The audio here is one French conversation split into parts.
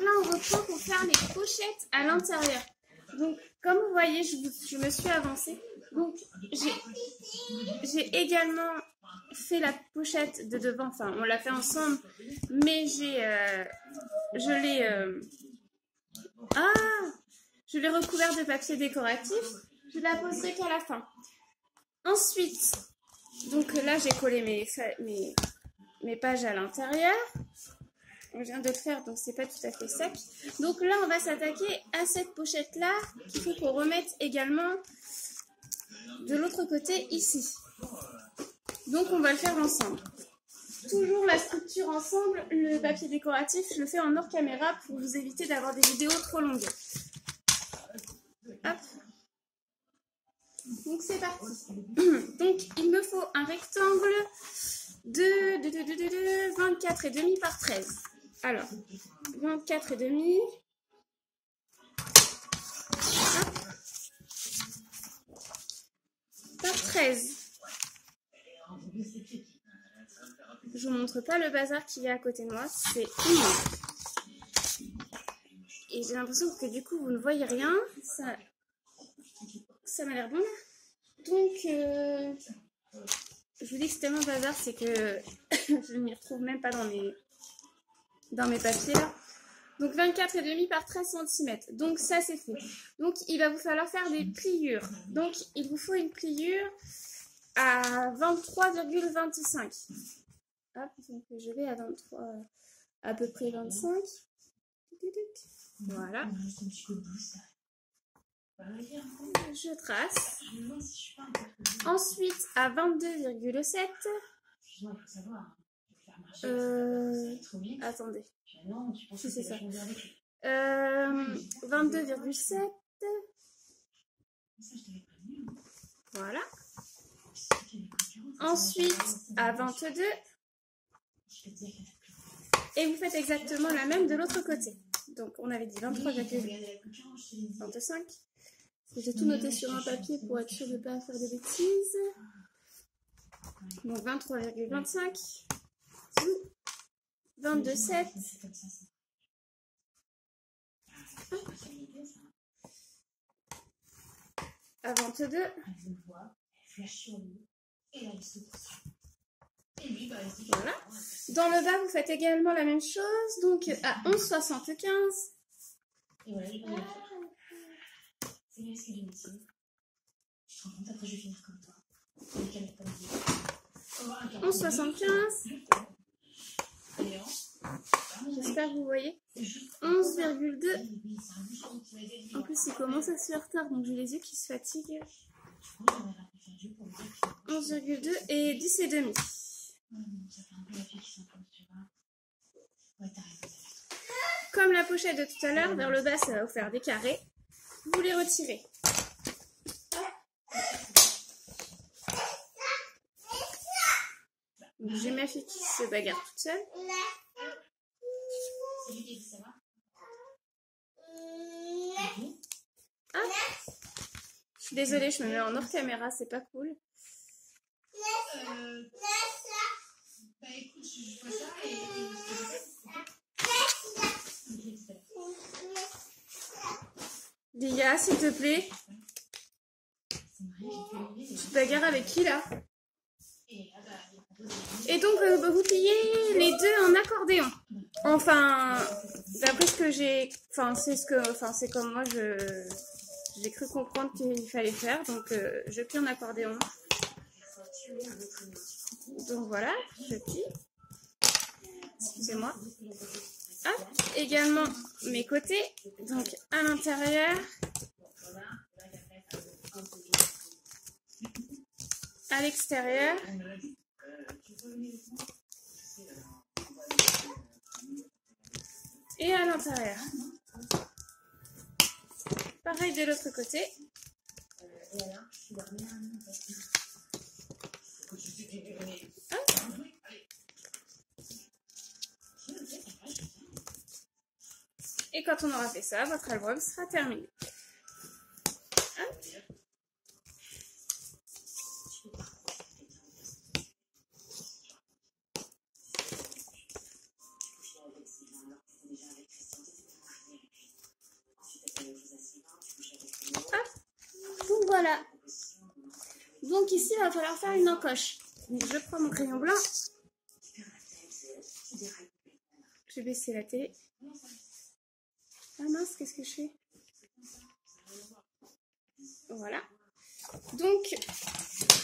là, on reprend pour faire les pochettes à l'intérieur. Donc, comme vous voyez, je me suis avancée. Donc, j'ai également fait la pochette de devant. Enfin, on l'a fait ensemble, mais je l'ai recouvert de papier décoratif. Je la poserai qu'à la fin. Ensuite, donc là, j'ai collé mes pages à l'intérieur. On vient de le faire, donc c'est pas tout à fait sec. Donc là, on va s'attaquer à cette pochette-là qu'il faut qu'on remette également de l'autre côté ici. Donc on va le faire ensemble. Toujours la structure ensemble, le papier décoratif, je le fais en hors caméra pour vous éviter d'avoir des vidéos trop longues. Hop. Donc c'est parti. Donc il me faut un rectangle de 24,5 par 13. Alors, 24,5 par 13. Je vous montre pas le bazar qu'il y a à côté de moi, c'est immense. Et j'ai l'impression que du coup vous ne voyez rien, ça m'a l'air bon. Donc, je vous dis que c'est tellement bazar, c'est que je ne m'y retrouve même pas dans mes papiers là. Donc 24,5 par 13 cm. Donc ça c'est fait. Donc il va vous falloir faire des pliures. Donc il vous faut une pliure à 23,25. Hop, donc je vais à 23, à peu près 25. Voilà. Je trace. Ensuite à 22,7. Attendez. Si c'est ça. 22,7. Voilà. Ensuite à 22. Et vous faites exactement la même de l'autre côté. Donc on avait dit 23,25. J'ai tout noté sur un papier pour être sûr de ne pas faire de bêtises. Donc 23,25. 22,7. À 22. Voilà. Dans le bas, vous faites également la même chose. Donc à 11,75. 11,75. J'espère que vous voyez. 11,2. En plus, il commence à se faire tard, donc j'ai les yeux qui se fatiguent. 11,2 et 10,5. Comme la pochette de tout à l'heure, vers le bas, ça va vous faire des carrés. Vous les retirez. J'ai ma fille qui se bagarre toute seule. Ah. Je suis désolée, je me mets en hors caméra, c'est pas cool. Lia, s'il te plaît. Tu te bagarres avec qui là? Et donc vous pliez les deux en accordéon. Enfin, d'après ce que j'ai, c'est comme moi j'ai cru comprendre qu'il fallait faire, donc je plie en accordéon. Donc voilà, je plie. Excusez-moi. Hop, également mes côtés, donc à l'intérieur. À l'extérieur. Et à l'intérieur. Pareil de l'autre côté. Hop. Et quand on aura fait ça, votre album sera terminé. Hop. Donc ici, il va falloir faire une encoche. Donc je prends mon crayon blanc. Je vais baisser la télé. Ah mince, qu'est-ce que je fais? Voilà. Donc,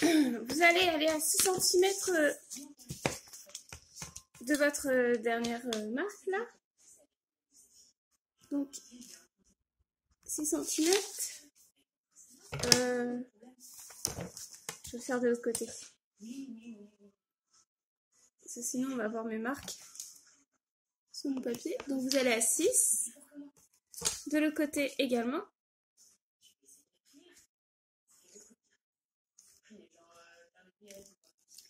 vous allez aller à 6 cm de votre dernière marque là. Donc, 6 cm. Je vais faire de l'autre côté. Parce que sinon, on va voir mes marques sur mon papier. Donc, vous allez à 6. De l'autre côté également.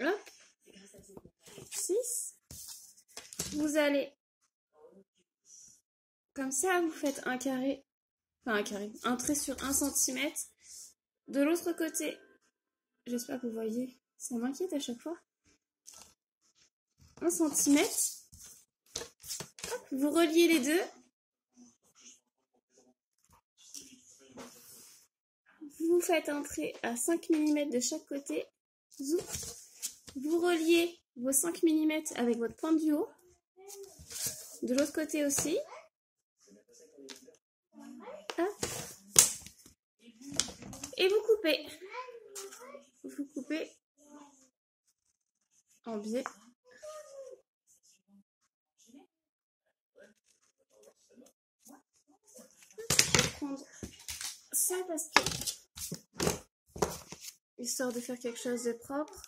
Hop. 6. Vous allez, comme ça, vous faites un carré. Enfin, un carré. Un trait sur 1 cm. De l'autre côté, j'espère que vous voyez, ça m'inquiète à chaque fois. 1 cm. Hop, vous reliez les deux. Vous faites un trait à 5 mm de chaque côté. Zoup. Vous reliez vos 5 mm avec votre pointe du haut. De l'autre côté aussi. Hop. Et vous coupez. Vous coupez en biais. Je vais prendre ça parce que, histoire de faire quelque chose de propre.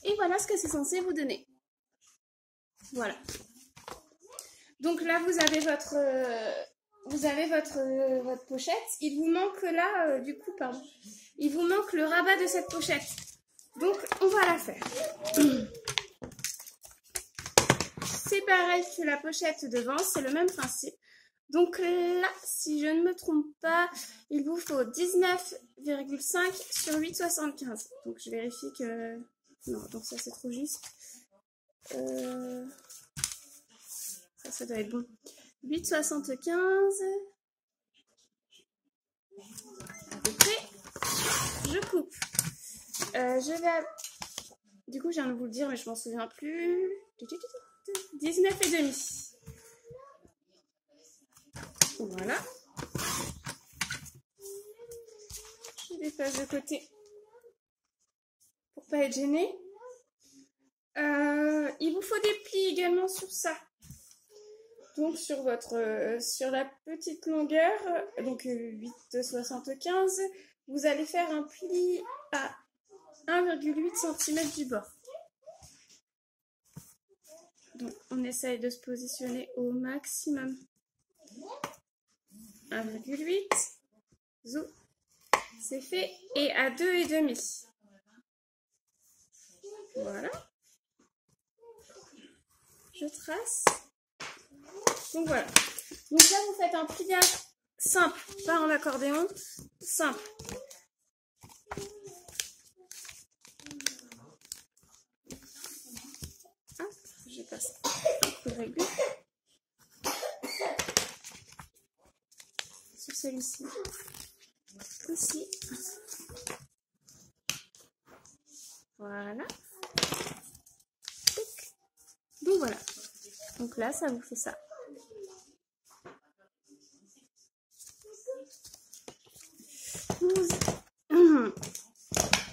Et voilà ce que c'est censé vous donner. Voilà. Donc là, vous avez votre pochette. Il vous manque là, du coup, pardon. Il vous manque le rabat de cette pochette. Donc, on va la faire. C'est pareil que la pochette devant, c'est le même principe. Donc là, si je ne me trompe pas, il vous faut 19,5 sur 8,75. Donc je vérifie que... Non, donc ça c'est trop juste. Ça doit être bon. 8,75. À peu près. Je coupe. Je vais... Du coup, je viens de vous le dire, mais je m'en souviens plus. 19,5. Voilà. Je dépasse de côté pour pas être gênée. Il vous faut des plis également sur ça. Donc sur la petite longueur, donc 8,75, vous allez faire un pli à 1,8 cm du bord. Donc on essaye de se positionner au maximum. 1,8. Zou. C'est fait. Et à 2,5. Voilà. Je trace. Donc voilà. Donc là, vous faites un pliage simple, pas en accordéon, simple. Hop, je passe un coup de règle sur celui-ci aussi. Voilà. Donc voilà. Donc là, ça vous fait ça.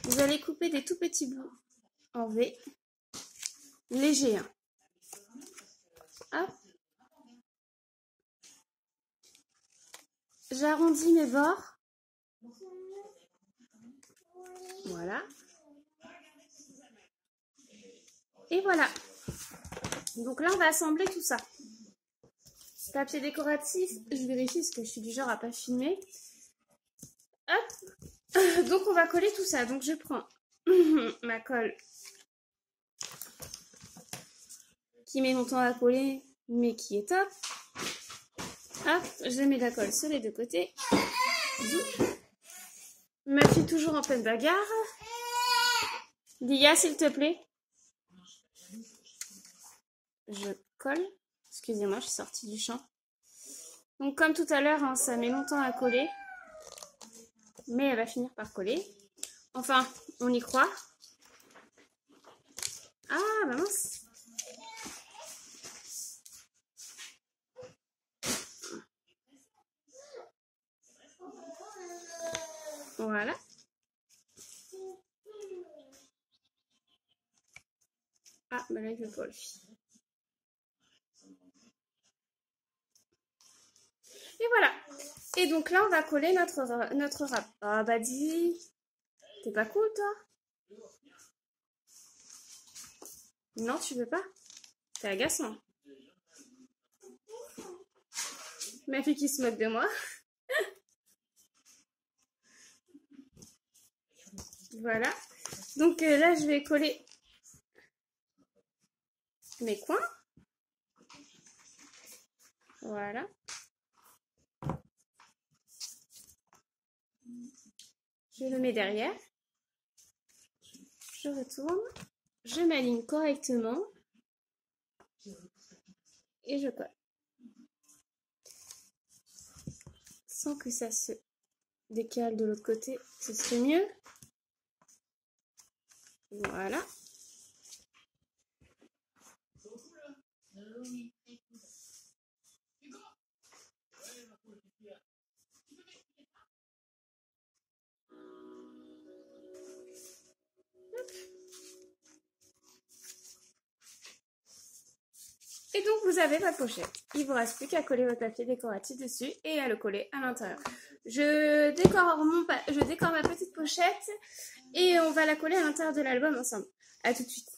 Vous allez couper des tout petits bouts en V, léger. Hein. Hop. J'arrondis mes bords. Voilà. Et voilà. Donc là, on va assembler tout ça. Papier décoratif, je vérifie parce que je suis du genre à pas filmer. Hop. Donc on va coller tout ça. Donc je prends ma colle qui met longtemps à coller, mais qui est top. Hop, je mets la colle sur les deux côtés. Ma fille toujours en pleine bagarre. Lia, s'il te plaît. Je colle. Excusez-moi, je suis sortie du champ. Donc comme tout à l'heure, hein, ça met longtemps à coller. Mais elle va finir par coller. Enfin, on y croit. Ah, bah mince. Voilà. Ah, bah là, il veut coller. Et voilà. Et donc là, on va coller notre râpe. Ah bah dis, t'es pas cool, toi? Non, tu veux pas? C'est agaçant. Ma fille qui se moque de moi. Voilà. Donc là, je vais coller mes coins. Voilà. Je le mets derrière. Je retourne. Je m'aligne correctement. Et je colle. Sans que ça se décale de l'autre côté, ce serait mieux. Voilà. Et donc vous avez votre pochette. Il vous reste plus qu'à coller votre papier décoratif dessus et à le coller à l'intérieur. Je décore ma petite pochette et on va la coller à l'intérieur de l'album ensemble. À tout de suite.